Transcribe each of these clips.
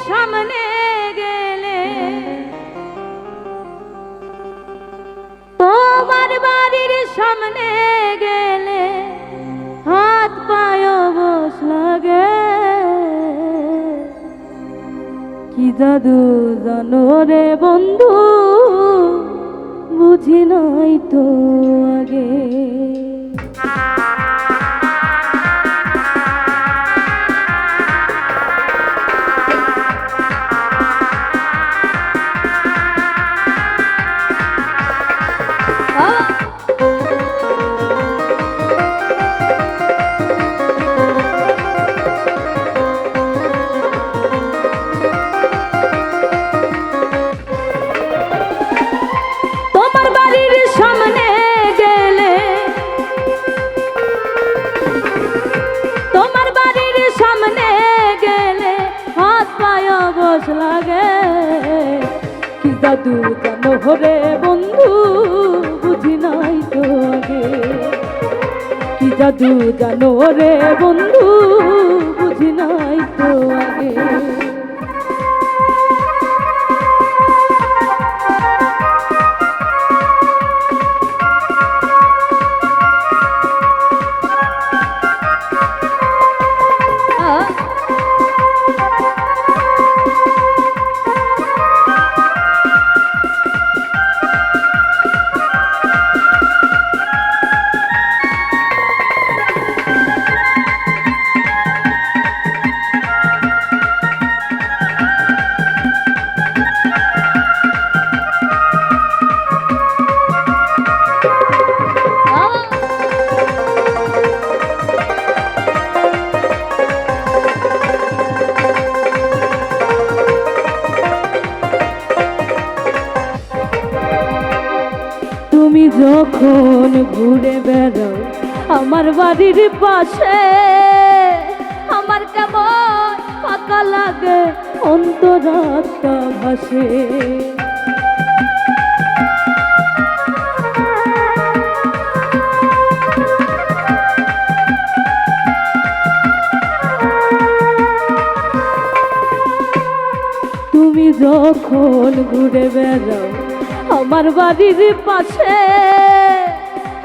সামনে গেলে তোমার বাড়ির সামনে গেলে হাত পায়ে বস লাগে কি জাদু জানো রে বন্ধু বুঝি নাই তো আগে লাগে কি জাদু জানো রে বন্ধু বুঝি নাই তো আগে কি জাদু জানো রে বন্ধু বুঝি নাই তো আগে তুমি যখন ঘুরে বেড়াও আমার বাড়ির পাশে আমার কেমন ফাঁকা লাগে অন্তরাত্মা ভাসে তুমি যখন ঘুরে বেড়াও আমার বাড়ির পাশে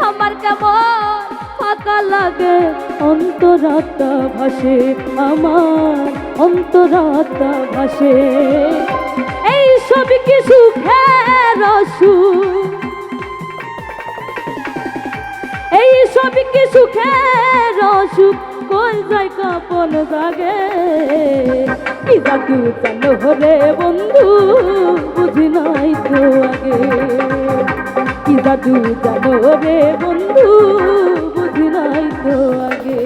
আমার কেমন ফাঁকা লাগে অন্তরাত্মা ভাসে আমার অন্তরাত্মা ভাসে এই সব কি সুখের সুখ এই সব কি সুখের সুখ কোন যায় কাপন জাগে কি জাদু জানো রে বন্ধু বুঝি নাই তো আগে কি জাদু জানো রে বন্ধু বুঝি নাই তো আগে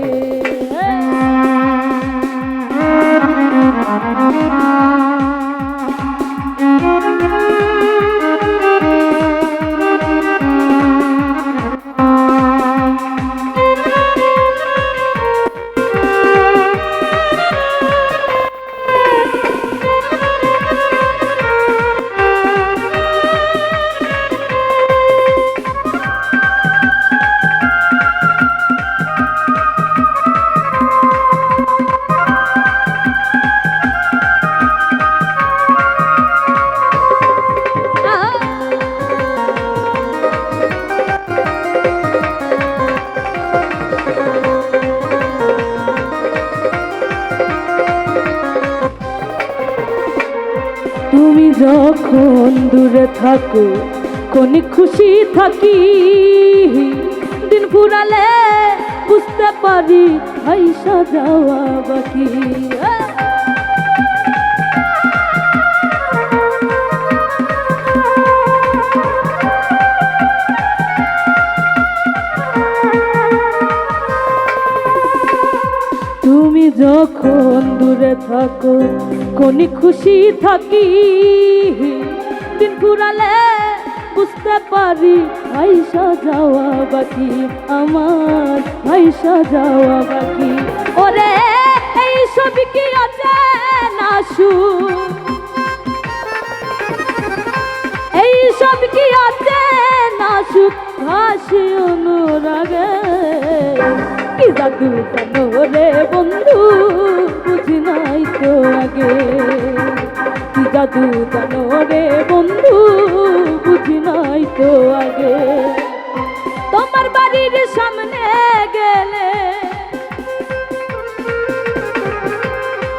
তুমি যখন দূরে থাকো কোন খুশি থাকি দিন ফুরালে বুঝতে পারি হাইসা যাওয়া বাকি তুমি যখন দূরে থাকো কোন খুশি থাকি দিন ফুরালে বুঝতে পারি হাইসা যাওয়া বাকি আমার হাইসা যাওয়া বাকি ওরে এই সব কি আছে না সুখ এই সব কি আছে না সুখ হাসি অনুরাগে কি জাদু জানো রে বন্ধু বুঝি নাই তো আগে জাদু জানো রে বন্ধু বুঝি নাই তো আগে তোমার বাড়ির সামনে গেলে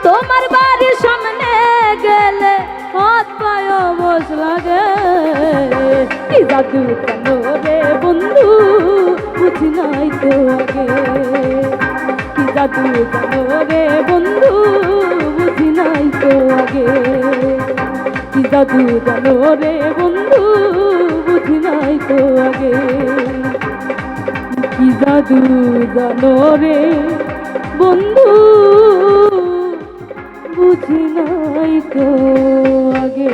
তোমার বাড়ির সামনে গেলে হাত পায়ে বস লাগে কি জাদু জানো রে বন্ধু বুঝি নাই তো আগে কি জাদু জানো রে বন্ধু বুঝি নাই তো আগে কি জাদু জানো রে বন্ধু বুঝি নাই তো আগে কি জাদু জানো রে বন্ধু বুঝি নাই তো আগে।